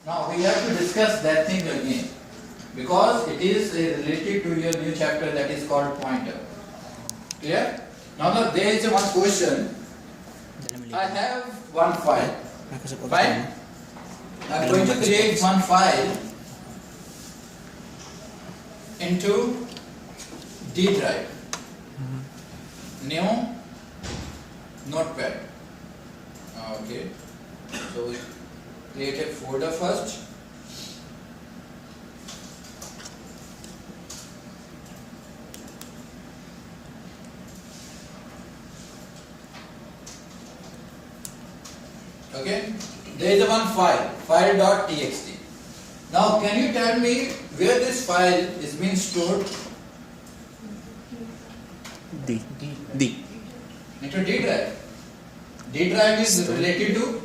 Now we have to discuss that thing again because it is related to your new chapter that is called pointer. Clear? Now there is one question. I have one file. Fine? I am going to create one file into D drive. New notepad. Okay. So we create a folder first. Okay. There is one file.txt. Now can you tell me where this file is being stored? D. Into D drive. D drive is related to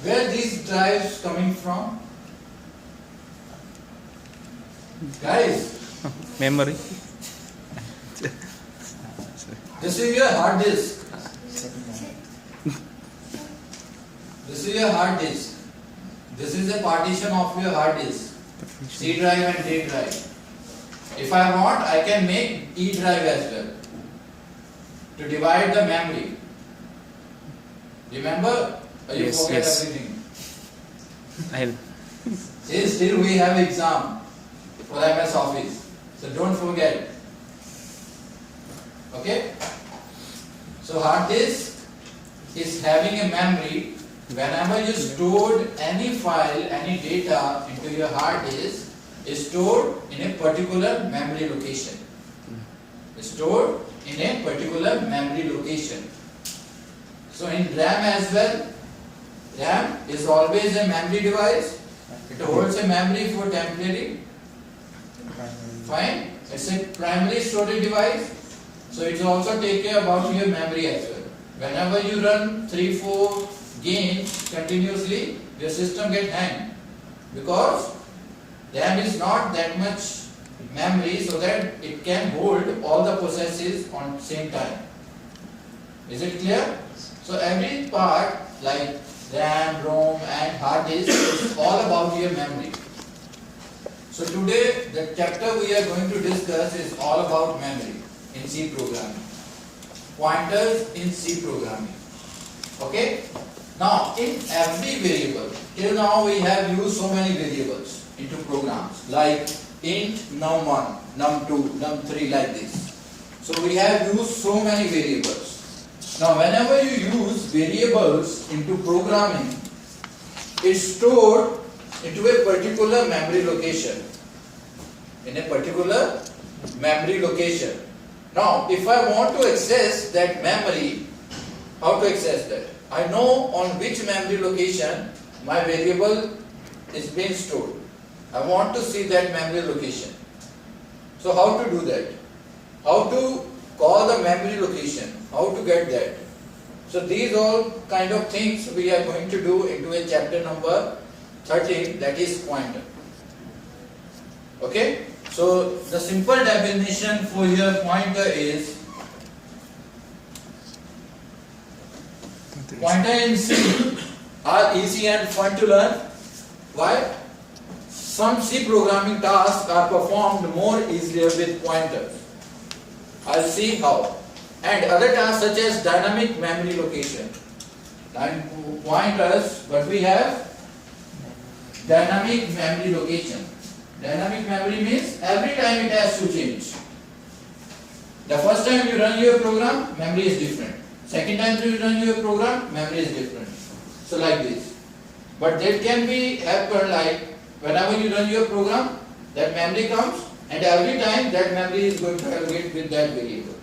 where these drives coming from? Guys, Memory. this is your hard disk. This is your hard disk. This is a partition of your hard disk. C drive and D drive. If I want, I can make E drive as well to divide the memory. Remember? Or you Yes, forget yes. everything. I'll. See, still we have exam for MS Office. So don't forget. Okay? So hard disk is having a memory. Whenever you stored any file, any data into your hard disk, is stored in a particular memory location. Stored in a particular memory location. So in RAM as well, RAM is always a memory device. It holds a memory for temporary. Fine. It's a primary storage device. So it also take care about your memory as well. Whenever you run 3-4 games continuously, your system get hanged because RAM is not that much memory so that it can hold all the processes on same time. Is it clear? So every part like RAM, ROM and hard disk is all about your memory. So today the chapter we are going to discuss is all about memory in C programming. Pointers in C programming. Okay? Now in every variable, till now we have used so many variables into programs like int, num1, num2, num3 like this. So we have used so many variables. Now whenever you use variables into programming, it's stored into a particular memory location. In a particular memory location. Now if I want to access that memory, how to access that? I know on which memory location my variable is being stored. I want to see that memory location. So how to do that? How to call the memory location? How to get that? So these all kind of things we are going to do into a chapter number 13, that is pointer. Okay? So the simple definition for your pointer is pointer in C are easy and fun to learn. Why? Some C programming tasks are performed more easily with pointers. I'll see how. And other tasks such as dynamic memory location. Pointers, but we have dynamic memory location. Dynamic memory means every time it has to change. The first time you run your program, memory is different. Second time you run your program, memory is different. So like this. But that can be happen like whenever you run your program, that memory comes and every time that memory is going to allocate with that variable.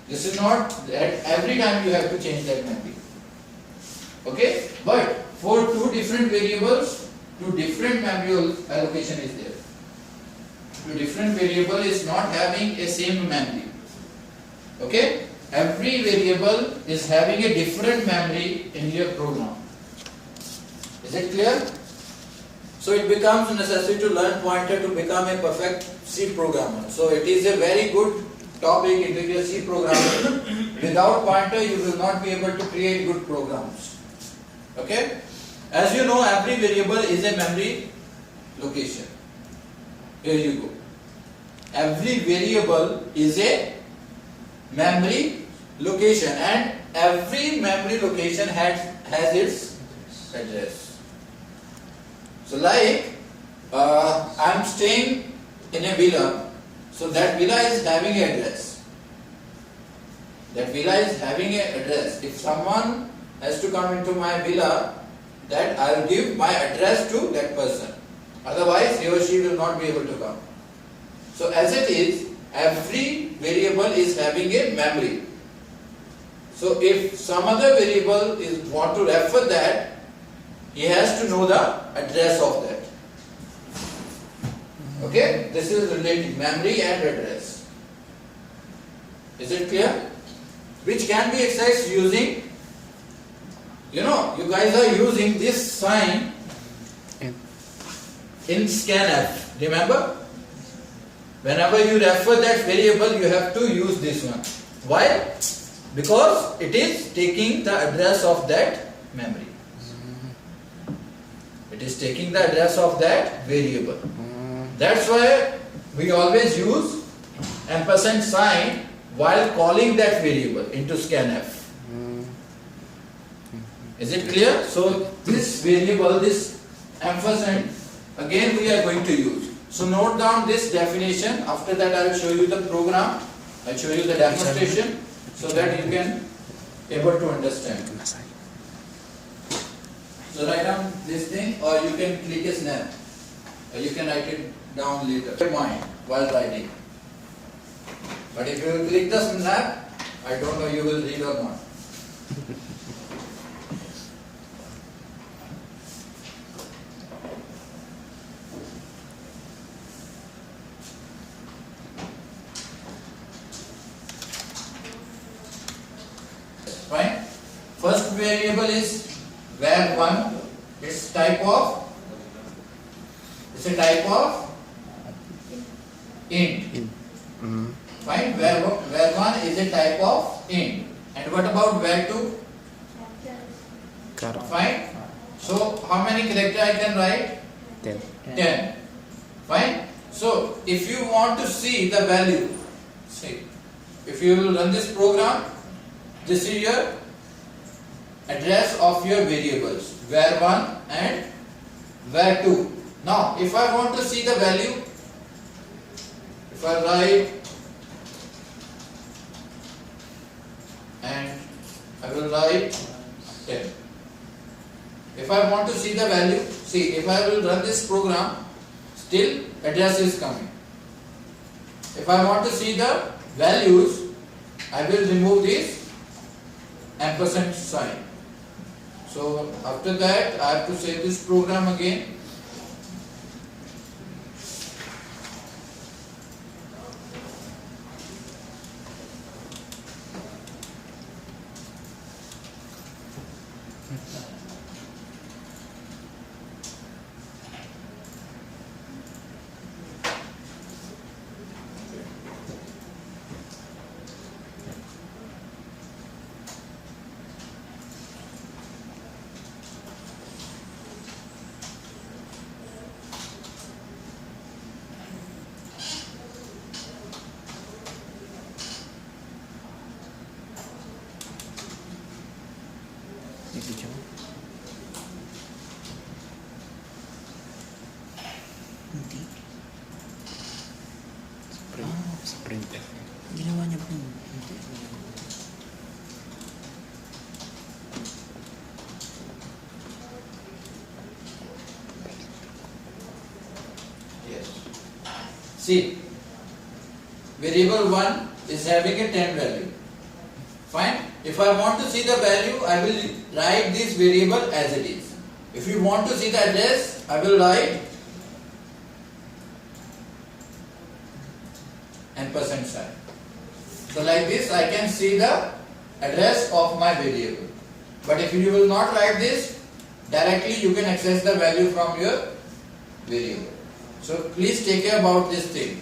This is not that every time you have to change that memory. Okay? But for two different variables, two different memory allocation is there. Two different variable is not having a same memory. Okay? Every variable is having a different memory in your program. Is it clear? So it becomes necessary to learn pointer to become a perfect C programmer. So it is a very good topic, integer C programmer. Without pointer you will not be able to create good programs. Okay? As you know, every variable is a memory location. Here you go. Every variable is a memory location, and every memory location has its address. So like I am staying in a villa, so that villa is having an address. That villa is having an address. If someone has to come into my villa, that I will give my address to that person. Otherwise, he or she will not be able to come. So as it is, every variable is having a memory. So if some other variable is want to refer that, he has to know the address of that. Okay? This is related memory and address. Is it clear? Which can be accessed using, you guys are using this sign in scanf. Remember? Whenever you refer that variable, you have to use this one. Why? Because it is taking the address of that memory. It is taking the address of that variable. That's why we always use ampersand sign while calling that variable into scanf. Is it clear? So this variable, this ampersand, again we are going to use. So note down this definition. After that I will show you the program. I will show you the demonstration so that you can able to understand. So write down this thing, or you can click a snap. Or you can write it down later. Your mind while writing. But if you click the snap, I don't know you will read or not. Fine. First variable is var1. It's a type of int. Fine. Var1 is a type of int. And what about var2? Fine. So how many characters I can write? 10. Fine. So if you want to see the value, see, if you will run this program, this is your address of your variables, var1 and var2. Now, if I want to see the value, if I write and I will write 10. If I want to see the value, see, if I will run this program, still address is coming. If I want to see the values, I will remove this ampersand sign. So after that I have to save this program again. Sprint. Ginawa niya po. Yes. See, variable 1 is having a 10 value. Fine. If I want to see the value, I will write this variable as it is. If you want to see the address, I will write ampersand sign. So like this, I can see the address of my variable. But if you will not write this, directly you can access the value from your variable. So please take care about this thing.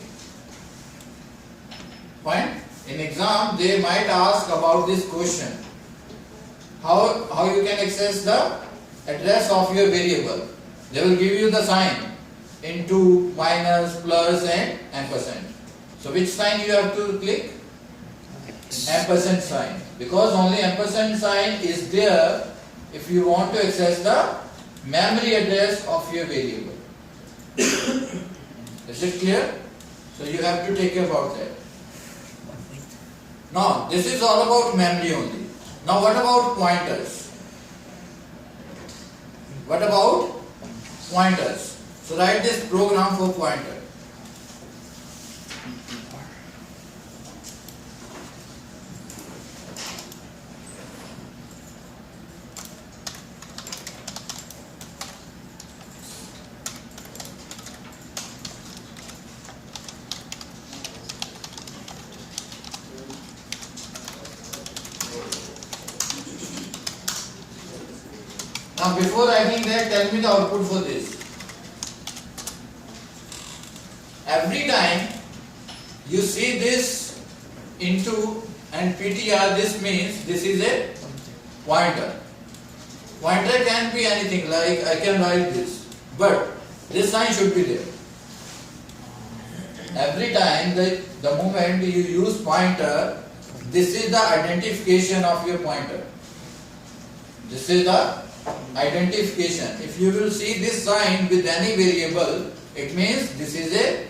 Fine. In exam, they might ask about this question. How you can access the address of your variable? They will give you the sign into, minus, plus and ampersand. So which sign you have to click? Ampersand sign. Because only ampersand sign is there if you want to access the memory address of your variable. Is it clear? So you have to take care about that. Now this is all about memory only. Now what about pointers? What about pointers? So write this program for pointer. Now before writing that, tell me the output for this. Every time you see this into and PTR, this means this is a pointer. Pointer can be anything, like I can write this, but this sign should be there. Every time the moment you use pointer, this is the identification of your pointer. This is the identification. If you will see this sign with any variable, it means this is a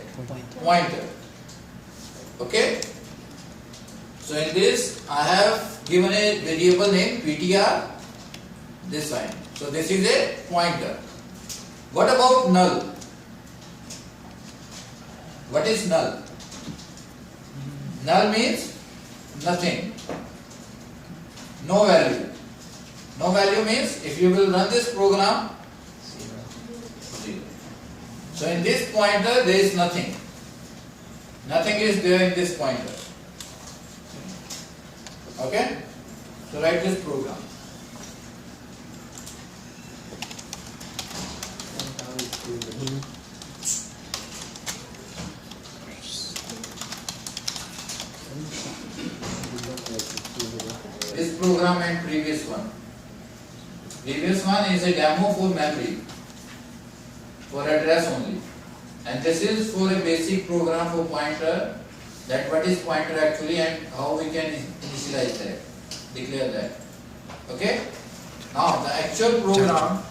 pointer. Okay? So in this I have given a variable name PTR, this sign. So this is a pointer. What about null? What is null? Null means nothing. No value. No value means if you will run this program, 0. So in this pointer there is nothing. Nothing is there in this pointer. Okay? So write this program. This program and previous one. Previous one is a demo for memory, for address only. And this is for a basic program for pointer, that what is pointer actually and how we can initialize that, declare that. Okay? Now the actual program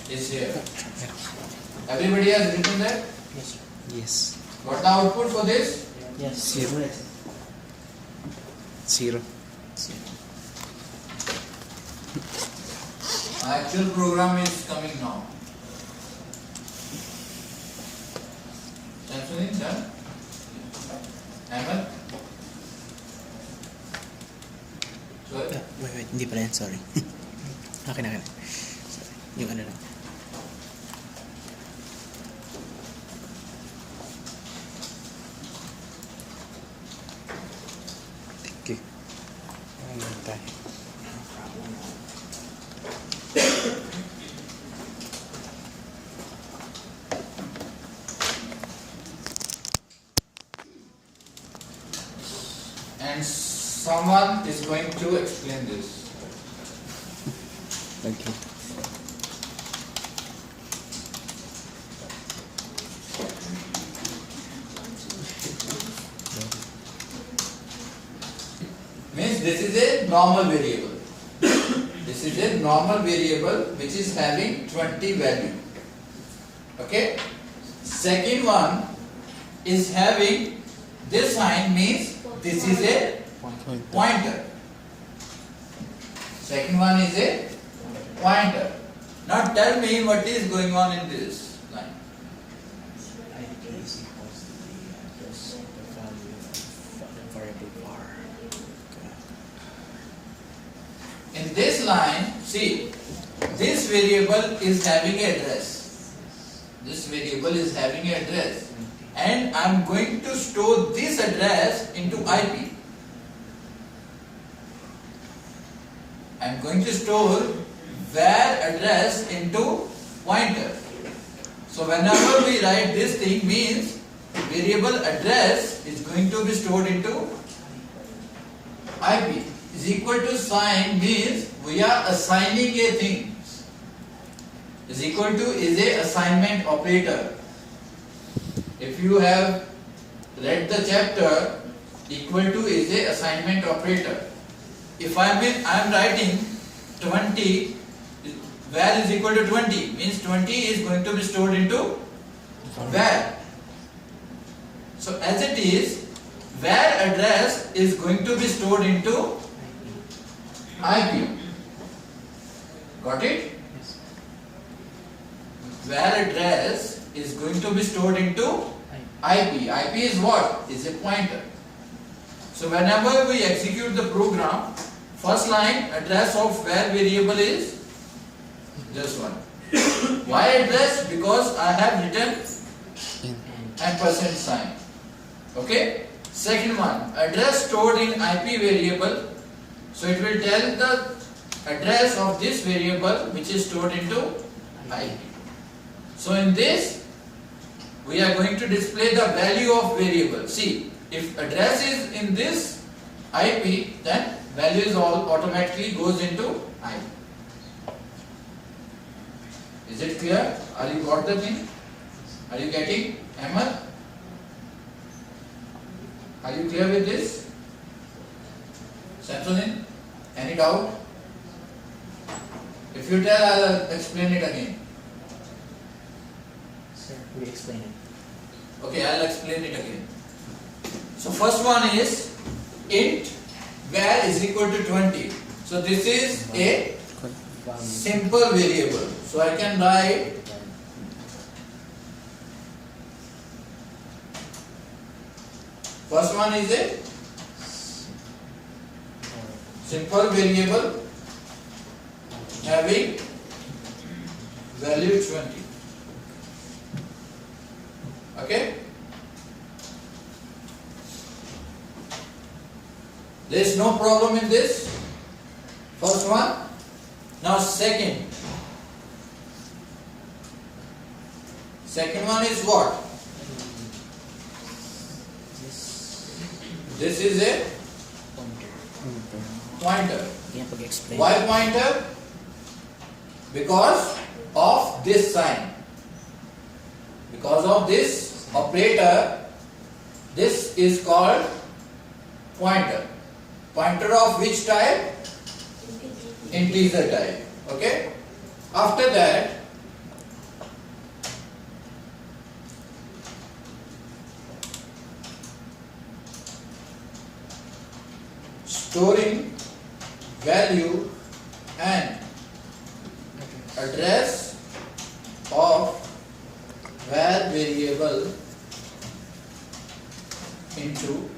is here. Everybody has written that? Yes, sir. Yes. What the output for this? Yes. 0. 0. Actual program is coming now. Samsung done? Ahmed? Sorry? Wait, hindi pa rin, sorry. Akin. Sorry. Yung ano lang. Okay. Ano tayo? And someone is going to explain this. Okay. Means this is a normal variable. This is a normal variable which is having 20 value. Okay? Second one is having this sign, means this is a pointer. Second one is a pointer. Now tell me what is going on in this line. ID is equals to the address of the value of the variable var. In this line, see, this variable is having an address. This variable is having an address. And I am going to store this address into IP. I am going to store var address into pointer. So whenever we write this thing, means variable address is going to be stored into IP. Is equal to sign means we are assigning a thing. Is equal to is a assignment operator. If you have read the chapter, equal to is a assignment operator. If I am writing 20, var is equal to 20 means 20 is going to be stored into var. So as it is, var address is going to be stored into IP. Got it? Yes. Var address is going to be stored into IP. IP is what? Is a pointer. So whenever we execute the program, first line address of var variable is just one. Why address? Because I have written ampersand sign. Okay? Second one, address stored in IP variable. So it will tell the address of this variable which is stored into IP. So in this, we are going to display the value of variable. See, if address is in this IP, then value is all automatically goes into IP. Is it clear? Are you got the thing? Are you getting? Ahmed? Are you clear with this? Samsudin? Any doubt? If you tell, I'll explain it again. Sir, we explain it. Okay, I'll explain it again. So first one is int var is equal to 20. So this is a simple variable. So I can write first one is a simple variable having value 20. Okay? There is no problem in this. First one. Now second. Second one is what? This is a pointer. Explain. Why pointer? Because of this sign. Because of this operator, this is called pointer. Pointer of which type? Integer type. Okay? After that, storing value and address of var variable into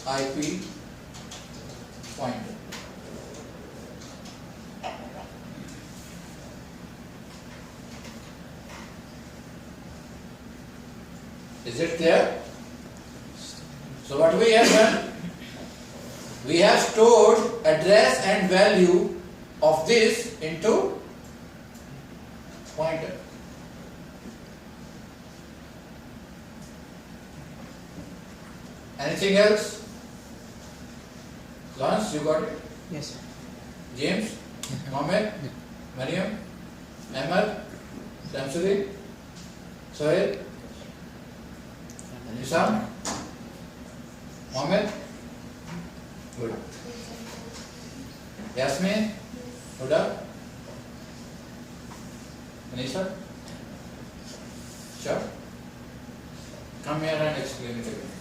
IP pointer. Is it clear? So what we have done? We have stored address and value of this into pointer. Anything else? Lance, you got it? Yes, sir. James? Mohammed? Mariam? Ahmed? Shamsuddin? Sohail? Isam? Mohammed? Good. Yasmin? Huda? Anisha? Sure? Come here and explain it again.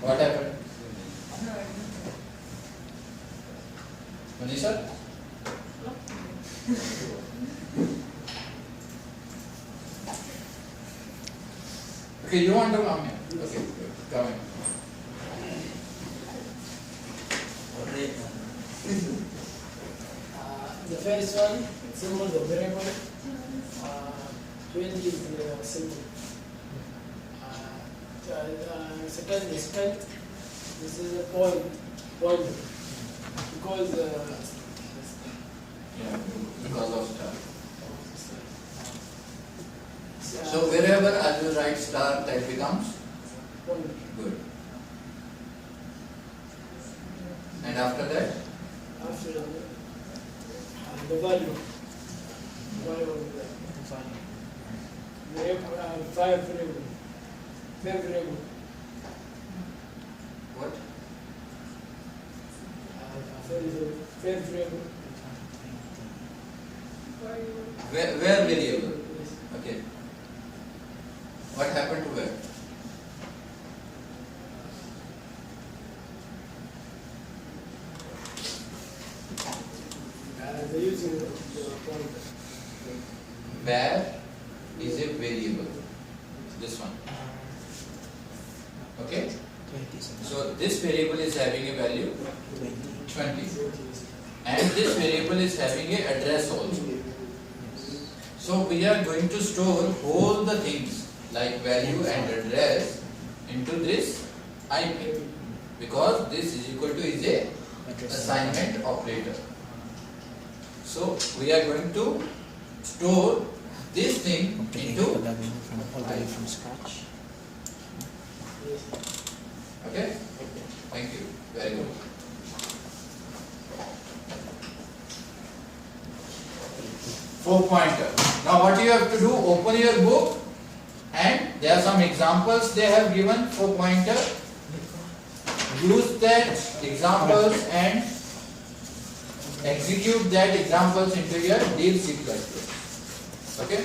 What happened? Manisha? Okay, you want to come here? Okay, come in. The first one, symbol the variable. 20 is the symbol. Second is spent. This is a pointer. Because Yeah, because of star. So wherever I will write star, that becomes Point. good. And after that, After the value. Value of the five variable. Variable. what? Variable. Where variable? Okay. What happened to where? They're using the pointer. Where is a variable? This one. Okay. 27. So this variable is having a value 20. 20, and this variable is having a address also. Yes. So we are going to store all the things like value and address into this IP, because this is equal to is a Address. assignment operator. So we are going to store this thing Complicated into, programming from all the way from scratch. okay? Thank you. Very good. Four pointer. Now what you have to do, open your book, and there are some examples they have given for pointer. Use that examples and execute that examples into your deal C++. Okay?